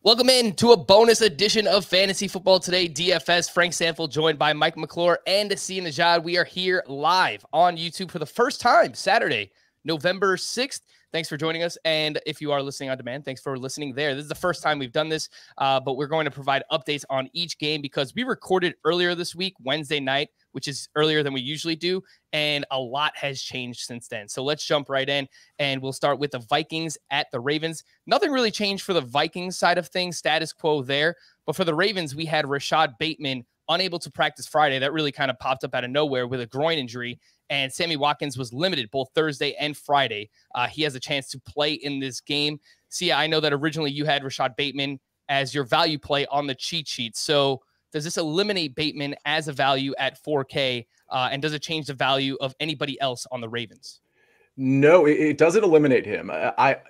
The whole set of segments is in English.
Welcome in to a bonus edition of Fantasy Football Today DFS. Frank Stanfield joined by Mike McClure and Asim Najad. We are here live on YouTube for the first time, Saturday, November 6th. Thanks for joining us. And if you are listening on demand, thanks for listening there. This is the first time we've done this, but we're going to provide updates on each game because we recorded earlier this week, Wednesday night, which is earlier than we usually do. And a lot has changed since then. So let's jump right in, and we'll start with the Vikings at the Ravens. Nothing really changed for the Vikings side of things, status quo there. But for the Ravens, we had Rashod Bateman unable to practice Friday. That really kind of popped up out of nowhere with a groin injury. And Sammy Watkins was limited both Thursday and Friday. He has a chance to play in this game. See, I know that originally you had Rashod Bateman as your value play on the cheat sheet. So does this eliminate Bateman as a value at 4K? And does it change the value of anybody else on the Ravens? No, it doesn't eliminate him.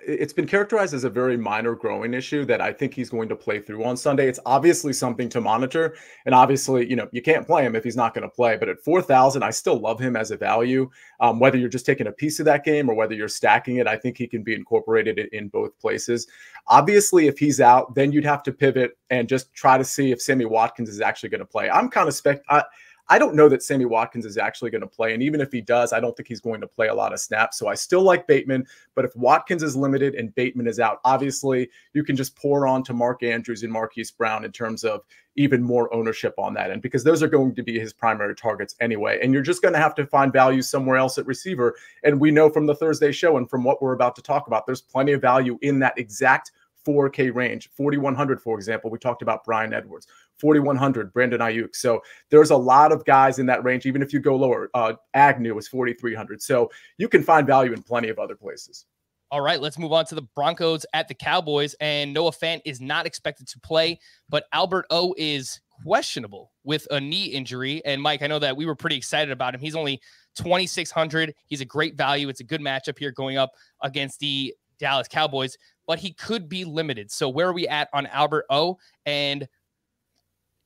It's been characterized as a very minor growing issue that I think he's going to play through on Sunday. It's obviously something to monitor. And obviously, you can't play him if he's not going to play. But at 4,000, I still love him as a value. Whether you're just taking a piece of that game or whether you're stacking it, I think he can be incorporated in both places. Obviously, if he's out, then you'd have to pivot and just try to see if Sammy Watkins is actually going to play. I'm kind of I don't know that Sammy Watkins is actually going to play. And even if he does, I don't think he's going to play a lot of snaps. So I still like Bateman. But if Watkins is limited and Bateman is out, obviously you can just pour on to Mark Andrews and Marquise Brown in terms of even more ownership on that end, because those are going to be his primary targets anyway. And you're just going to have to find value somewhere else at receiver. And we know from the Thursday show and from what we're about to talk about, there's plenty of value in that exact 4K range. 4,100, for example, we talked about Bryan Edwards. 4,100, Brandon Ayuk. So there's a lot of guys in that range. Even if you go lower, Agnew is 4,300. So you can find value in plenty of other places. All right, let's move on to the Broncos at the Cowboys. And Noah Fant is not expected to play, but Albert O is questionable with a knee injury. And Mike, I know that we were pretty excited about him. He's only 2,600. He's a great value. It's a good matchup here going up against the Dallas Cowboys, but he could be limited. So where are we at on Albert O? And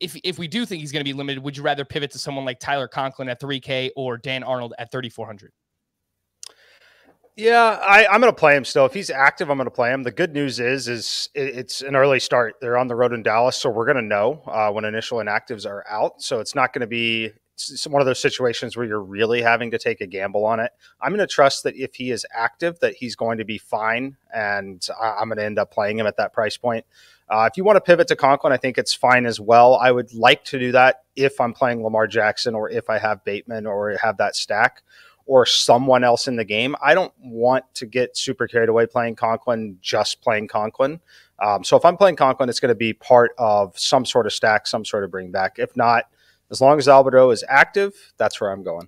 if we do think he's going to be limited, would you rather pivot to someone like Tyler Conklin at 3K or Dan Arnold at 3,400? Yeah, I'm going to play him still. If he's active, I'm going to play him. The good news is it's an early start. They're on the road in Dallas, so we're going to know when initial inactives are out. So it's not going to be one of those situations where you're really having to take a gamble on it. I'm going to trust that if he is active, that he's going to be fine, and I'm going to end up playing him at that price point. If you want to pivot to Conklin, I think it's fine as well. I would like to do that if I'm playing Lamar Jackson or if I have Bateman or have that stack or someone else in the game. I don't want to get super carried away playing Conklin, just playing Conklin. So if I'm playing Conklin, it's going to be part of some sort of stack, some sort of bring back. If not, as long as Alberto is active, that's where I'm going.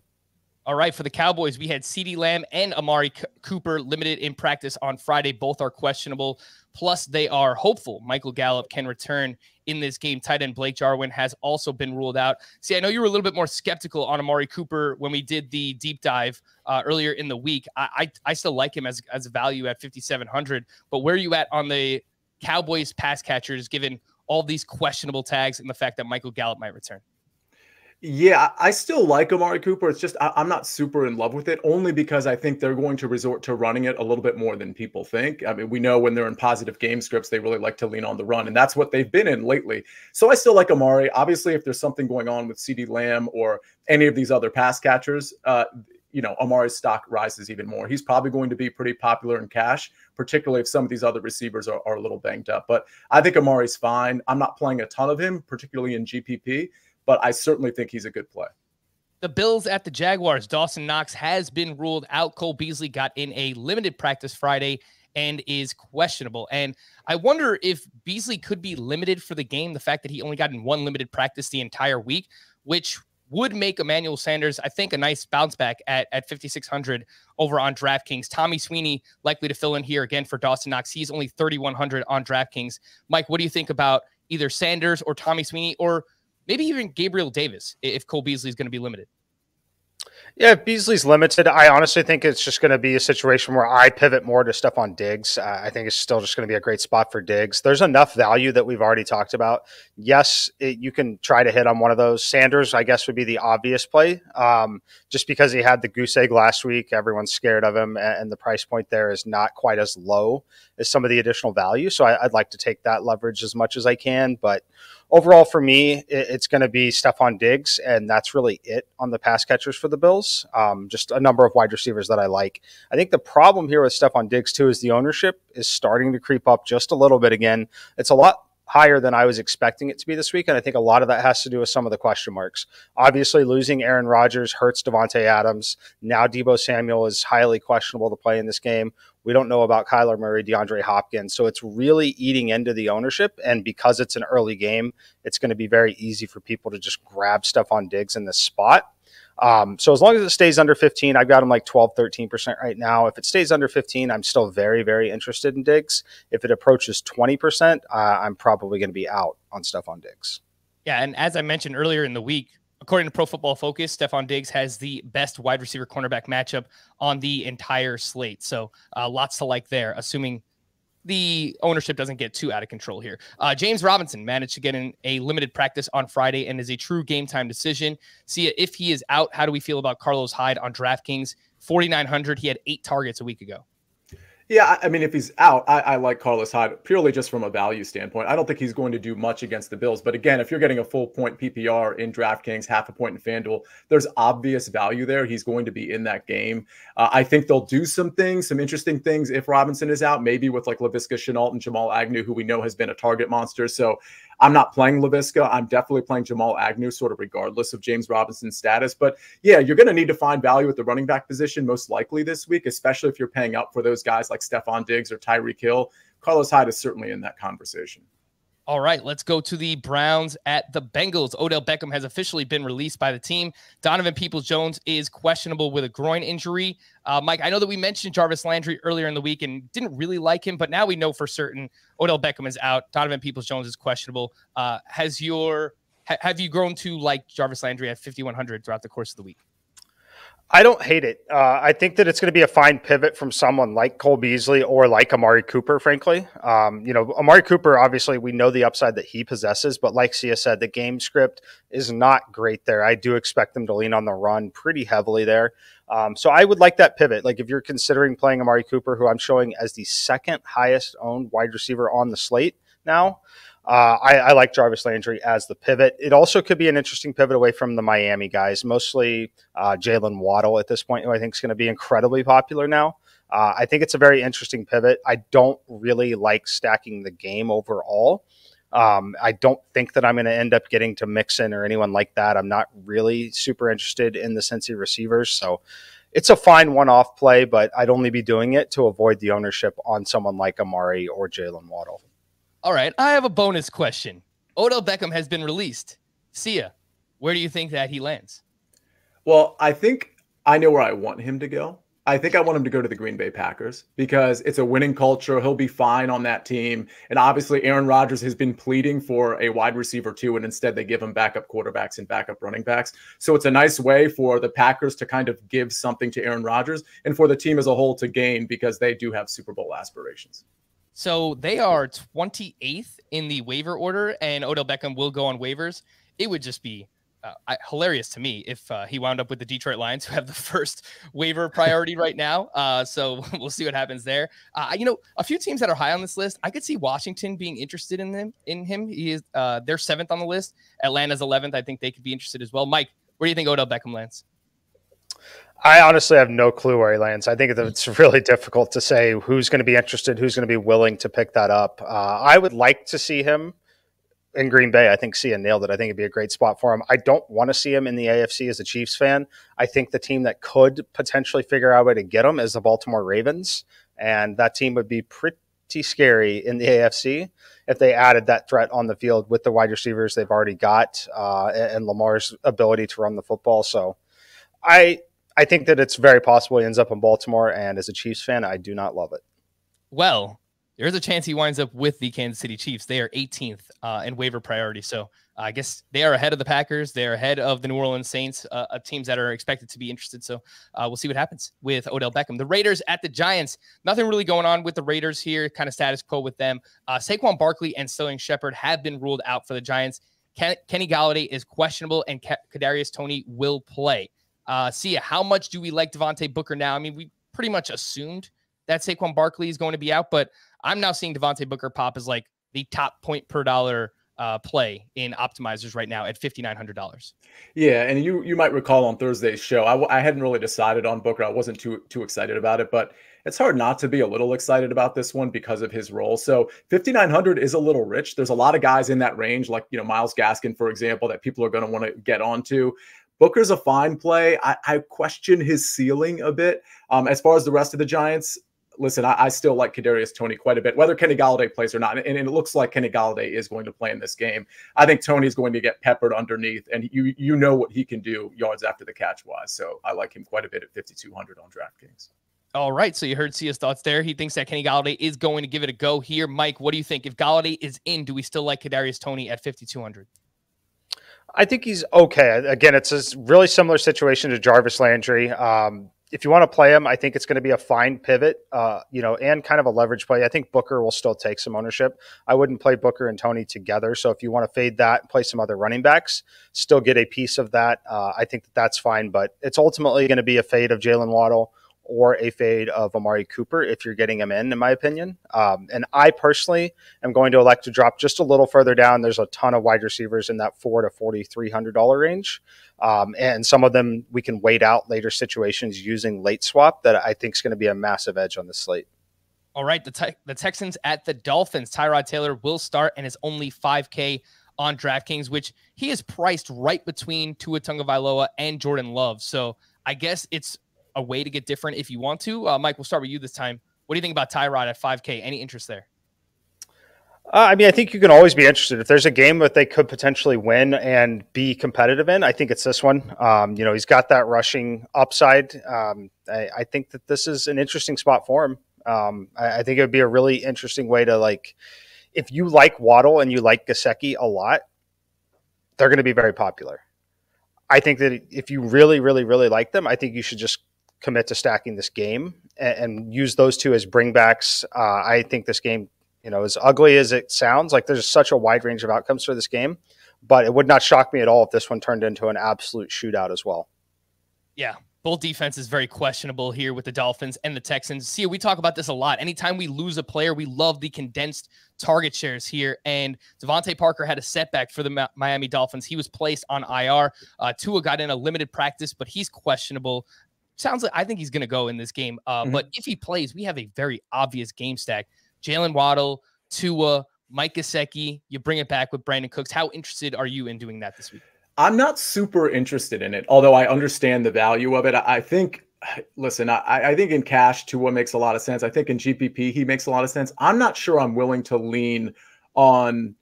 All right, for the Cowboys, we had CeeDee Lamb and Amari Cooper limited in practice on Friday. Both are questionable. Plus, they are hopeful Michael Gallup can return in this game. Tight end Blake Jarwin has also been ruled out. See, I know you were a little bit more skeptical on Amari Cooper when we did the deep dive earlier in the week. I still like him as a value at 5,700. But where are you at on the Cowboys pass catchers, given all these questionable tags and the fact that Michael Gallup might return? Yeah, I still like Amari Cooper. It's just I'm not super in love with it, only because I think they're going to resort to running it a little bit more than people think. I mean, we know when they're in positive game scripts, they really like to lean on the run, and that's what they've been in lately. So I still like Amari. Obviously, if there's something going on with CeeDee Lamb or any of these other pass catchers, Amari's stock rises even more. He's probably going to be pretty popular in cash, particularly if some of these other receivers are a little banged up. But I think Amari's fine. I'm not playing a ton of him, particularly in GPP. But I certainly think he's a good play. The Bills at the Jaguars. Dawson Knox has been ruled out. Cole Beasley got in a limited practice Friday and is questionable. And I wonder if Beasley could be limited for the game. The fact that he only got in one limited practice the entire week, which would make Emmanuel Sanders, I think, a nice bounce back at 5,600 over on DraftKings. Tommy Sweeney likely to fill in here again for Dawson Knox. He's only 3,100 on DraftKings. Mike, what do you think about either Sanders or Tommy Sweeney or maybe even Gabriel Davis if Cole Beasley is going to be limited? Yeah, if Beasley's limited, I honestly think it's just going to be a situation where I pivot more to Stephon Diggs. I think it's still just going to be a great spot for Diggs. There's enough value that we've already talked about. Yes, you can try to hit on one of those. Sanders, I guess, would be the obvious play. Just because he had the goose egg last week, everyone's scared of him, and the price point there is not quite as low as some of the additional value. So I'd like to take that leverage as much as I can, but overall, for me, it's going to be Stephon Diggs, and that's really it on the pass catchers for the Bills. Just a number of wide receivers that I like. I think the problem here with Stephon Diggs, too, is the ownership is starting to creep up just a little bit again. It's a lot higher than I was expecting it to be this week, and I think a lot of that has to do with some of the question marks. Obviously, losing Aaron Rodgers hurts Devontae Adams. Now Deebo Samuel is highly questionable to play in this game. We don't know about Kyler Murray, DeAndre Hopkins, so it's really eating into the ownership, and because it's an early game, it's going to be very easy for people to just grab Stephon Diggs in this spot. So as long as it stays under 15, I've got him like 12, 13% right now. If it stays under 15, I'm still very, very interested in Diggs. If it approaches 20%, I'm probably going to be out on Stephon Diggs. Yeah, and as I mentioned earlier in the week, according to Pro Football Focus, Stephon Diggs has the best wide receiver cornerback matchup on the entire slate. So lots to like there, assuming the ownership doesn't get too out of control here. James Robinson managed to get in a limited practice on Friday and is a true game time decision. See, if he is out, how do we feel about Carlos Hyde on DraftKings? 4,900. He had 8 targets a week ago. Yeah, I mean, if he's out, I like Carlos Hyde purely just from a value standpoint. I don't think he's going to do much against the Bills. But again, if you're getting a full point PPR in DraftKings, half a point in FanDuel, there's obvious value there. He's going to be in that game. I think they'll do some things, some interesting things if Robinson is out, maybe with like Laviska Shenault and Jamal Agnew, who we know has been a target monster. So I'm not playing Laviska. I'm definitely playing Jamal Agnew, sort of regardless of James Robinson's status. But yeah, you're going to need to find value at the running back position most likely this week, especially if you're paying up for those guys like Stephon Diggs or Tyreek Hill. Carlos Hyde is certainly in that conversation. All right, let's go to the Browns at the Bengals. Odell Beckham has officially been released by the team. Donovan Peoples-Jones is questionable with a groin injury. Mike, I know that we mentioned Jarvis Landry earlier in the week and didn't really like him, but now we know for certain Odell Beckham is out. Donovan Peoples-Jones is questionable. Have you grown to like Jarvis Landry at 5,100 throughout the course of the week? I don't hate it. I think that it's going to be a fine pivot from someone like Cole Beasley or like Amari Cooper, frankly. Amari Cooper, obviously, we know the upside that he possesses, but like Sia said, the game script is not great there. I do expect them to lean on the run pretty heavily there. So I would like that pivot. Like if you're considering playing Amari Cooper, who I'm showing as the second highest owned wide receiver on the slate now, I like Jarvis Landry as the pivot. It also could be an interesting pivot away from the Miami guys, mostly Jalen Waddle at this point, who I think is going to be incredibly popular now. I think it's a very interesting pivot. I don't really like stacking the game overall. I don't think that I'm going to end up getting to Mixon or anyone like that. I'm not really super interested in the Cincy receivers. So it's a fine one-off play, but I'd only be doing it to avoid the ownership on someone like Amari or Jalen Waddle. All right, I have a bonus question. Odell Beckham has been released. Sia, where do you think that he lands? Well, I think I know where I want him to go. I think I want him to go to the Green Bay Packers because it's a winning culture. He'll be fine on that team. And obviously, Aaron Rodgers has been pleading for a wide receiver too, and instead they give him backup quarterbacks and backup running backs. So it's a nice way for the Packers to kind of give something to Aaron Rodgers and for the team as a whole to gain because they do have Super Bowl aspirations. So they are 28th in the waiver order, and Odell Beckham will go on waivers. It would just be hilarious to me if he wound up with the Detroit Lions, who have the first waiver priority right now. So we'll see what happens there. A few teams that are high on this list, I could see Washington being interested in him. He is they're 7th on the list. Atlanta's 11th. I think they could be interested as well. Mike, where do you think Odell Beckham lands? I honestly have no clue where he lands. I think that it's really difficult to say who's going to be interested, who's going to be willing to pick that up. I would like to see him in Green Bay. I think Sia nailed it. I think it'd be a great spot for him. I don't want to see him in the AFC as a Chiefs fan. I think the team that could potentially figure out a way to get him is the Baltimore Ravens, and that team would be pretty scary in the AFC if they added that threat on the field with the wide receivers they've already got and Lamar's ability to run the football. So I think that it's very possible he ends up in Baltimore, and as a Chiefs fan, I do not love it. Well, there's a chance he winds up with the Kansas City Chiefs. They are 18th in waiver priority. So I guess they are ahead of the Packers. They're ahead of the New Orleans Saints, of teams that are expected to be interested. So we'll see what happens with Odell Beckham. The Raiders at the Giants. Nothing really going on with the Raiders here. Kind of status quo with them. Saquon Barkley and Sterling Shepard have been ruled out for the Giants. Kenny Golladay is questionable, and Kadarius Toney will play. Sia, how much do we like Devontae Booker now? I mean, we pretty much assumed that Saquon Barkley is going to be out, but I'm now seeing Devontae Booker pop as like the top point per dollar play in optimizers right now at $5,900. Yeah, and you might recall on Thursday's show, I hadn't really decided on Booker. I wasn't too excited about it, but it's hard not to be a little excited about this one because of his role. So 5,900 is a little rich. There's a lot of guys in that range, like Myles Gaskin, for example, that people are going to want to get onto. Booker's a fine play. I question his ceiling a bit. As far as the rest of the Giants, listen, I still like Kadarius Toney quite a bit, whether Kenny Golladay plays or not. And it looks like Kenny Golladay is going to play in this game. I think Toney's going to get peppered underneath, and you know what he can do yards after the catch wise. So I like him quite a bit at 5,200 on DraftKings. All right, so you heard Sia's thoughts there. He thinks that Kenny Golladay is going to give it a go here. Mike, what do you think? If Golladay is in, do we still like Kadarius Toney at 5,200? I think he's okay. Again, it's a really similar situation to Jarvis Landry. If you want to play him, I think it's going to be a fine pivot, and kind of a leverage play. I think Booker will still take some ownership. I wouldn't play Booker and Toney together. So if you want to fade that and play some other running backs, still get a piece of that. I think that's fine, but it's ultimately going to be a fade of Jalen Waddle or a fade of Amari Cooper if you're getting him in my opinion. And I personally am going to elect to drop just a little further down. There's a ton of wide receivers in that $400 to $4,300 range. And some of them we can wait out later situations using late swap that I think is going to be a massive edge on the slate. All right, the Texans at the Dolphins. Tyrod Taylor will start and is only $5K on DraftKings, which he is priced right between Tua Tagovailoa and Jordan Love. So I guess it's a way to get different if you want to. Mike, we'll start with you this time. What do you think about Tyrod at 5K? Any interest there? I think you can always be interested. If there's a game that they could potentially win and be competitive in, I think it's this one. He's got that rushing upside. I think that this is an interesting spot for him. I think it would be a really interesting way to, if you like Waddle and you like Gesicki a lot, they're going to be very popular. I think that if you really, really, really like them, I think you should just commit to stacking this game and use those two as bringbacks. I think this game, as ugly as it sounds, there's such a wide range of outcomes for this game, but it would not shock me at all if this one turned into an absolute shootout as well. Yeah, both defenses very questionable here with the Dolphins and the Texans. See, we talk about this a lot. Anytime we lose a player, we love the condensed target shares here. And Devontae Parker had a setback for the Miami Dolphins. He was placed on IR. Tua got in a limited practice, but he's questionable. Sounds like I think he's going to go in this game. But if he plays, we have a very obvious game stack. Jalen Waddle, Tua, Mike Gesicki. You bring it back with Brandon Cooks. How interested are you in doing that this week? I'm not super interested in it, although I understand the value of it. I think in cash, Tua makes a lot of sense. I think in GPP, he makes a lot of sense. I'm not sure I'm willing to lean on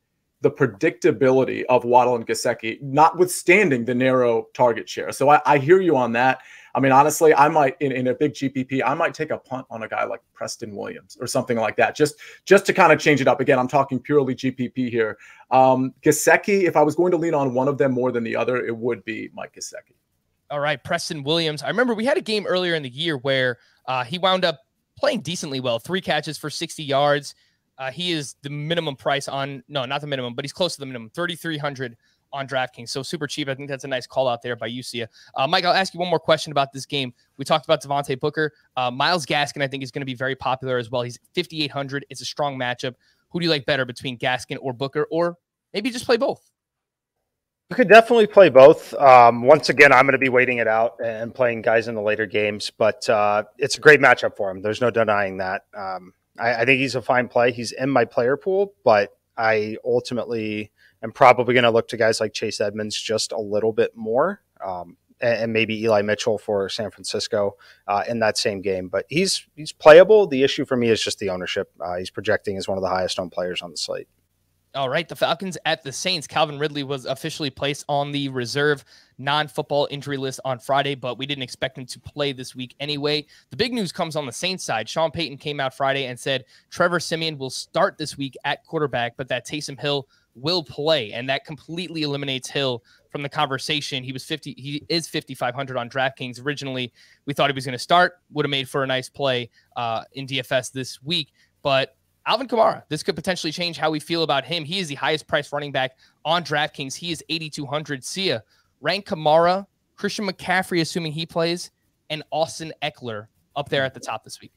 the predictability of Waddle and Gesicki, notwithstanding the narrow target share. So I hear you on that. I mean, honestly, I might in a big GPP, I might take a punt on a guy like Preston Williams or something like that, just to kind of change it up. Again, I'm talking purely GPP here. Gesicki, if I was going to lean on one of them more than the other, it would be Mike Gesicki. All right, Preston Williams. I remember we had a game earlier in the year where he wound up playing decently well, 3 catches for 60 yards. He is the minimum price on, no, not the minimum, but he's close to the minimum, $3,300 on DraftKings. So super cheap. I think that's a nice call out there by UCA. Mike, I'll ask you one more question about this game. We talked about Devontae Booker. Myles Gaskin, I think, is going to be very popular as well. He's 5,800. It's a strong matchup. Who do you like better between Gaskin or Booker, or maybe just play both? You could definitely play both. Once again, I'm going to be waiting it out and playing guys in the later games, but it's a great matchup for him. There's no denying that. I think he's a fine play. He's in my player pool, but I ultimately am probably going to look to guys like Chase Edmonds just a little bit more, and maybe Eli Mitchell for San Francisco in that same game. But he's playable. The issue for me is just the ownership. He's projecting as one of the highest owned players on the slate. All right, the Falcons at the Saints. Calvin Ridley was officially placed on the reserve non-football injury list on Friday, but we didn't expect him to play this week anyway. The big news comes on the Saints side. Sean Payton came out Friday and said Trevor Siemian will start this week at quarterback, but that Taysom Hill will play, and that completely eliminates Hill from the conversation. He is 5,500 on DraftKings. Originally, we thought he was going to start, would have made for a nice play in DFS this week, but Alvin Kamara, this could potentially change how we feel about him. He is the highest priced running back on DraftKings. He is 8,200. Sia, rank Kamara, Christian McCaffrey, assuming he plays, and Austin Ekeler up there at the top this week.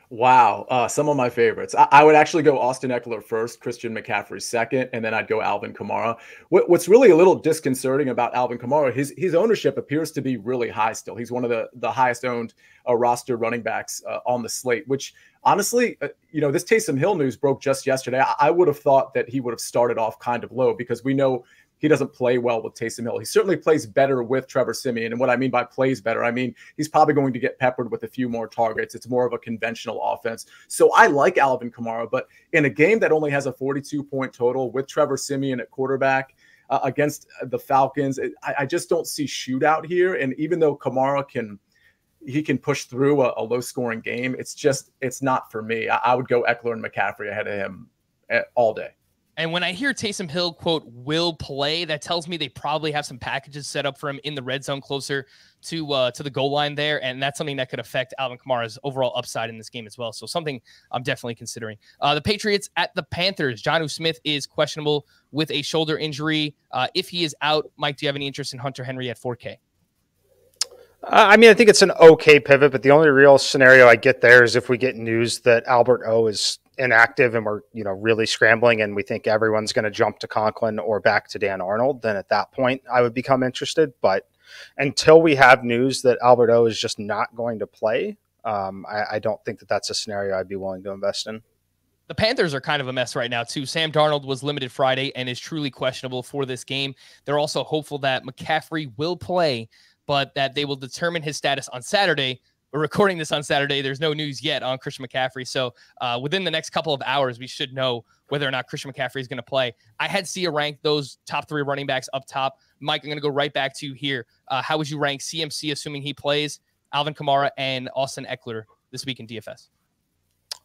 Wow. Some of my favorites. I would actually go Austin Ekeler first, Christian McCaffrey second, and then I'd go Alvin Kamara. What's really a little disconcerting about Alvin Kamara, his ownership appears to be really high still. He's one of the highest owned roster running backs on the slate, which honestly, this Taysom Hill news broke just yesterday. I would have thought that he would have started off kind of low because we know he doesn't play well with Taysom Hill. He certainly plays better with Trevor Siemian. And what I mean by plays better, I mean, he's probably going to get peppered with a few more targets. It's more of a conventional offense. So I like Alvin Kamara, but in a game that only has a 42-point total with Trevor Siemian at quarterback against the Falcons, I just don't see shootout here. And even though Kamara can push through a low-scoring game, it's not for me. I would go Ekeler and McCaffrey ahead of him all day. And when I hear Taysom Hill, quote, will play, that tells me they probably have some packages set up for him in the red zone closer to the goal line there. And that's something that could affect Alvin Kamara's overall upside in this game as well. So something I'm definitely considering. The Patriots at the Panthers. Jonnu Smith is questionable with a shoulder injury. If he is out, Mike, do you have any interest in Hunter Henry at 4K? I think it's an okay pivot, but the only real scenario I get there is if we get news that Albert O is inactive and we're really scrambling and we think everyone's going to jump to Conklin or back to Dan Arnold, then at that point I would become interested. But until we have news that Albert O is just not going to play, I don't think that that's a scenario I'd be willing to invest in. The Panthers are kind of a mess right now, too. Sam Darnold was limited Friday and is truly questionable for this game. They're also hopeful that McCaffrey will play, but that they will determine his status on Saturday. We're recording this on Saturday. There's no news yet on Christian McCaffrey. So within the next couple of hours, we should know whether or not Christian McCaffrey is going to play. I had Sia rank those top three running backs up top. Mike, I'm going to go right back to you here. How would you rank CMC, assuming he plays, Alvin Kamara, and Austin Ekeler this week in DFS?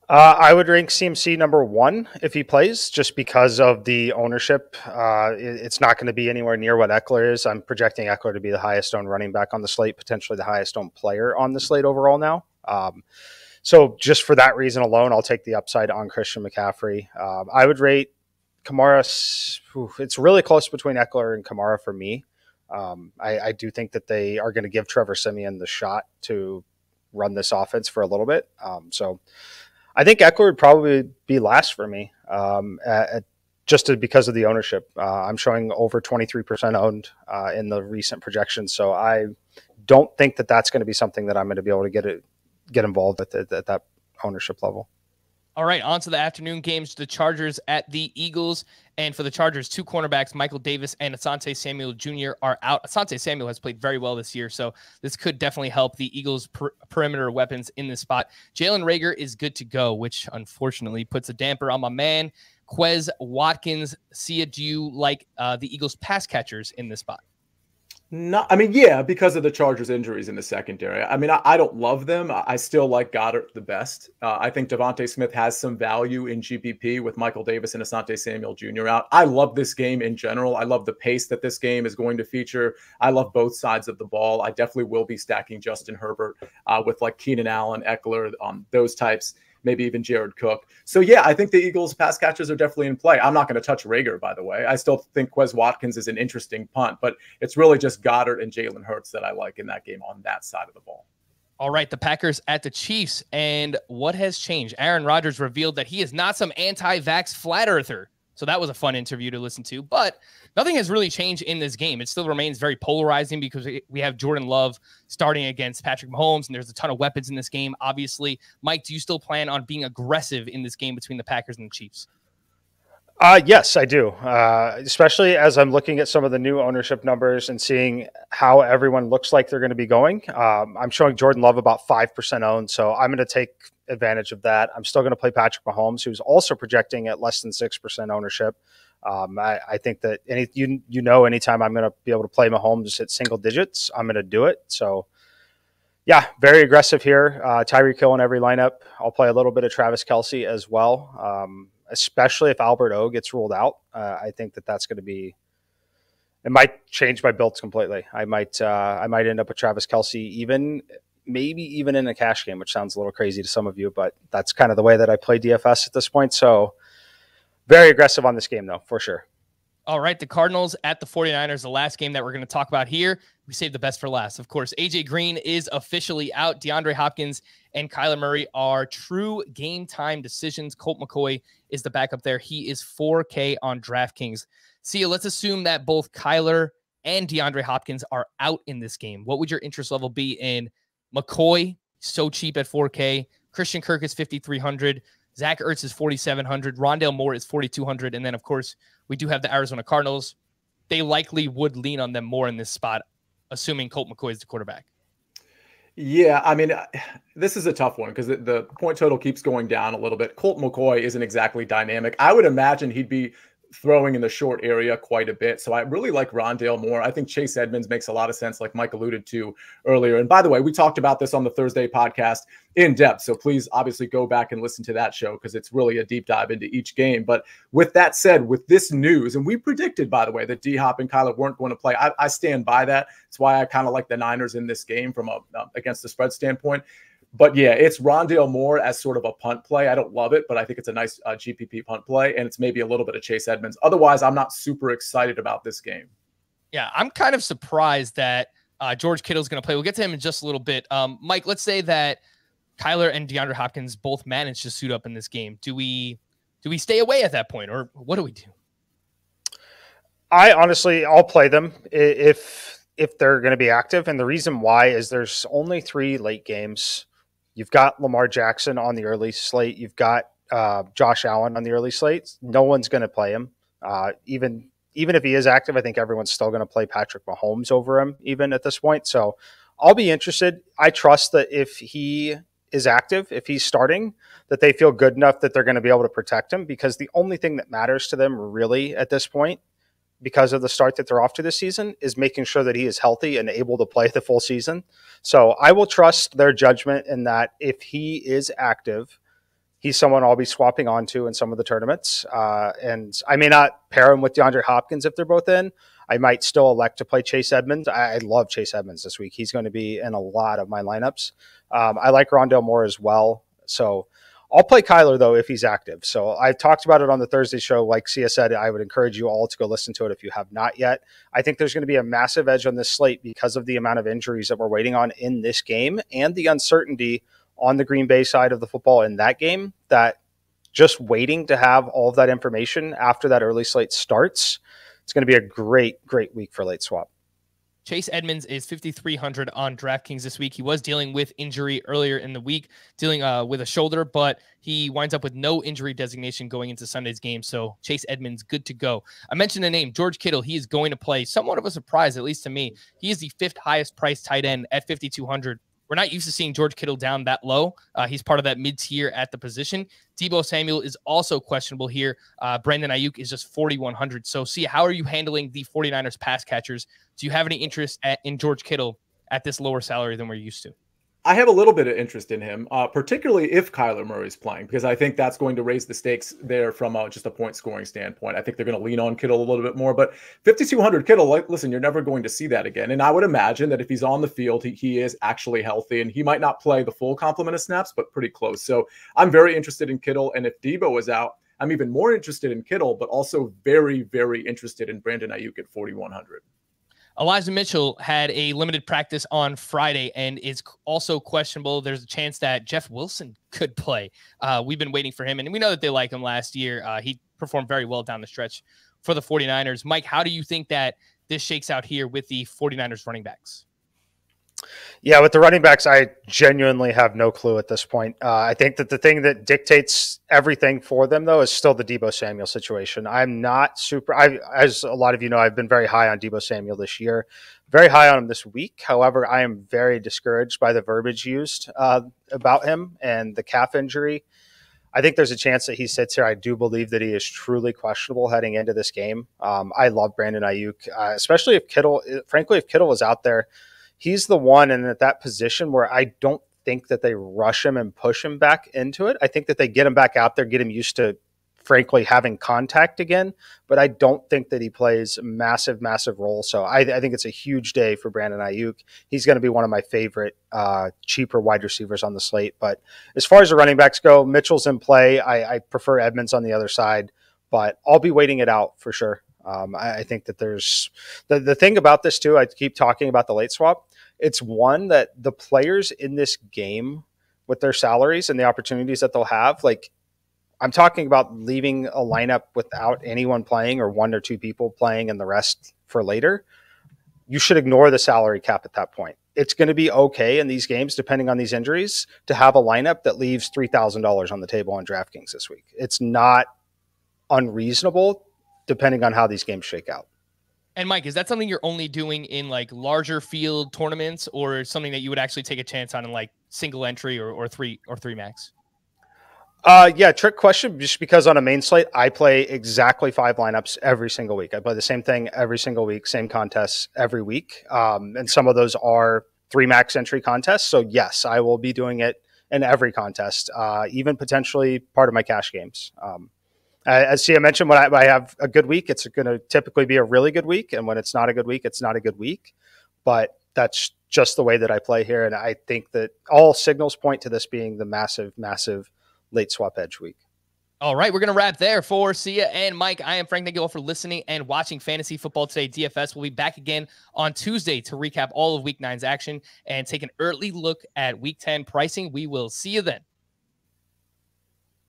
I would rank CMC number one if he plays, just because of the ownership. It's not going to be anywhere near what Ekeler is. I'm projecting Ekeler to be the highest owned running back on the slate, potentially the highest owned player on the slate overall now. So just for that reason alone, I'll take the upside on Christian McCaffrey. I would rate Kamara. It's really close between Ekeler and Kamara for me. I do think that they are going to give Trevor Siemian the shot to run this offense for a little bit. So I think Ekeler would probably be last for me, just because of the ownership. I'm showing over 23% owned in the recent projections, so I don't think that that's going to be something that I'm going to be able to get involved with at that ownership level. All right, on to the afternoon games. The Chargers at the Eagles. And for the Chargers, two cornerbacks, Michael Davis and Asante Samuel Jr. are out. Asante Samuel has played very well this year, so this could definitely help the Eagles' perimeter weapons in this spot. Jalen Reagor is good to go, which unfortunately puts a damper on my man, Quez Watkins. Sia, do you like the Eagles' pass catchers in this spot? No, yeah, because of the Chargers' injuries in the secondary. I don't love them. I still like Goddard the best. I think Devontae Smith has some value in GPP with Michael Davis and Asante Samuel Jr. out. I love this game in general. I love the pace that this game is going to feature. I love both sides of the ball. I definitely will be stacking Justin Herbert with like Keenan Allen, Ekeler, those types. Maybe even Jared Cook. So, yeah, I think the Eagles' pass catchers are definitely in play. I'm not going to touch Reagor, by the way. I still think Quez Watkins is an interesting punt, but it's really just Goddard and Jalen Hurts that I like in that game on that side of the ball. All right, the Packers at the Chiefs. And what has changed? Aaron Rodgers revealed that he is not some anti-vax flat earther. So that was a fun interview to listen to, but nothing has really changed in this game. It still remains very polarizing because we have Jordan Love starting against Patrick Mahomes, and there's a ton of weapons in this game, obviously. Mike, do you still plan on being aggressive in this game between the Packers and the Chiefs? Yes, I do, especially as I'm looking at some of the new ownership numbers and seeing how everyone looks like they're going to be going. I'm showing Jordan Love about 5% owned, so I'm going to take advantage of that. I'm still going to play Patrick Mahomes, who's also projecting at less than 6% ownership. I think that anytime I'm going to be able to play Mahomes at single digits, I'm going to do it. So, yeah, very aggressive here. Tyreek Hill in every lineup. I'll play a little bit of Travis Kelce as well, especially if Albert O gets ruled out. I think that's going to be – it might change my builds completely. I might end up with Travis Kelce maybe even in a cash game, which sounds a little crazy to some of you, but that's kind of the way that I play DFS at this point. So very aggressive on this game, though, for sure. All right, the Cardinals at the 49ers, the last game that we're going to talk about here. We saved the best for last. Of course, AJ Green is officially out. DeAndre Hopkins and Kyler Murray are true game time decisions. Colt McCoy is the backup there. He is 4K on DraftKings. Sia, let's assume that both Kyler and DeAndre Hopkins are out in this game. What would your interest level be in McCoy? So cheap at 4K. Christian Kirk is 5,300. Zach Ertz is 4,700. Rondale Moore is 4,200. And then, of course, we do have the Arizona Cardinals. They likely would lean on them more in this spot, assuming Colt McCoy is the quarterback. Yeah, I mean, this is a tough one because the point total keeps going down a little bit. Colt McCoy isn't exactly dynamic. I would imagine he'd be throwing in the short area quite a bit. So I really like Rondale Moore. I think Chase Edmonds makes a lot of sense, like Mike alluded to earlier. And by the way, we talked about this on the Thursday podcast in depth. So please obviously go back and listen to that show because it's really a deep dive into each game. But with that said, with this news, and we predicted, by the way, that D-Hop and Kyler weren't going to play. I stand by that. That's why I kind of like the Niners in this game from a against the spread standpoint. But yeah, it's Rondale Moore as sort of a punt play. I don't love it, but I think it's a nice GPP punt play, and it's maybe a little bit of Chase Edmonds. Otherwise, I'm not super excited about this game. Yeah, I'm kind of surprised that George Kittle's going to play. We'll get to him in just a little bit. Mike, let's say that Kyler and DeAndre Hopkins both manage to suit up in this game. Do we stay away at that point, or what do we do? I'll play them if they're going to be active, and the reason why is there's only 3 late games. You've got Lamar Jackson on the early slate. You've got Josh Allen on the early slate. No one's going to play him. Even if he is active, I think everyone's still going to play Patrick Mahomes over him even at this point. So I'll be interested. I trust that if he is active, if he's starting, that they feel good enough that they're going to be able to protect him, because the only thing that matters to them really at this point, because of the start that they're off to this season, is making sure that he is healthy and able to play the full season. So I will trust their judgment in that if he is active, he's someone I'll be swapping onto in some of the tournaments. And I may not pair him with DeAndre Hopkins if they're both in. I might still elect to play Chase Edmonds. I love Chase Edmonds this week. He's going to be in a lot of my lineups. I like Rondale Moore as well. So I'll play Kyler, though, if he's active. So I talked about it on the Thursday show. Like Sia said, I would encourage you all to go listen to it if you have not yet. I think there's going to be a massive edge on this slate because of the amount of injuries that we're waiting on in this game and the uncertainty on the Green Bay side of the football in that game, that just waiting to have all of that information after that early slate starts, it's going to be a great, great week for late swap. Chase Edmonds is 5,300 on DraftKings this week. He was dealing with injury earlier in the week, dealing with a shoulder, but he winds up with no injury designation going into Sunday's game. So Chase Edmonds, good to go. I mentioned the name George Kittle. He is going to play. Somewhat of a surprise, at least to me. He is the 5th highest priced tight end at 5,200. We're not used to seeing George Kittle down that low. He's part of that mid-tier at the position. Deebo Samuel is also questionable here. Brandon Ayuk is just 4,100. So, see, how are you handling the 49ers pass catchers? Do you have any interest in George Kittle at this lower salary than we're used to? I have a little bit of interest in him, particularly if Kyler Murray's playing, because I think that's going to raise the stakes there from just a point scoring standpoint. I think they're going to lean on Kittle a little bit more, but 5,200 Kittle, listen, you're never going to see that again. And I would imagine that if he's on the field, he is actually healthy, and he might not play the full complement of snaps, but pretty close. So I'm very interested in Kittle. And if Deebo is out, I'm even more interested in Kittle, but also very, very interested in Brandon Ayuk at 4,100. Elijah Mitchell had a limited practice on Friday and is also questionable. There's a chance that Jeff Wilson could play. We've been waiting for him, and we know that they like him last year. He performed very well down the stretch for the 49ers. Mike, how do you think that this shakes out here with the 49ers running backs? Yeah, with the running backs, I genuinely have no clue at this point. I think that the thing that dictates everything for them, though, is still the Deebo Samuel situation. I'm not as a lot of you know, I've been very high on Deebo Samuel this year, very high on him this week. However, I am very discouraged by the verbiage used about him and the calf injury. I think there's a chance that he sits here. I do believe that he is truly questionable heading into this game. I love Brandon Ayuk, especially if Kittle was out there. He's the one and at that position where I don't think that they rush him and push him back into it. I think that they get him back out there, get him used to, frankly, having contact again. But I don't think that he plays a massive, massive role. So I think it's a huge day for Brandon Ayuk. He's going to be one of my favorite cheaper wide receivers on the slate. But as far as the running backs go, Mitchell's in play. I prefer Edmonds on the other side, but I'll be waiting it out for sure. I think that there's the thing about this too. I keep talking about the late swap. It's one that the players in this game with their salaries and the opportunities that they'll have, like I'm talking about leaving a lineup without anyone playing or one or two people playing and the rest for later. You should ignore the salary cap at that point. It's going to be okay in these games, depending on these injuries, to have a lineup that leaves $3,000 on the table on DraftKings this week. It's not unreasonable depending on how these games shake out. And Mike, is that something you're only doing in like larger field tournaments, or something that you would actually take a chance on in like single entry or three max? Yeah, trick question. Just because on a main slate, I play exactly 5 lineups every single week. I play the same thing every single week, same contests every week. And some of those are 3 max entry contests. So yes, I will be doing it in every contest, even potentially part of my cash games. As Sia mentioned, when I have a good week, it's going to typically be a really good week. And when it's not a good week, it's not a good week. But that's just the way that I play here. And I think that all signals point to this being the massive, massive late swap edge week. All right, we're going to wrap there for Sia and Mike. I am Frank. Thank you all for listening and watching Fantasy Football Today DFS. We'll be back again on Tuesday to recap all of Week 9's action and take an early look at Week 10 pricing. We will see you then.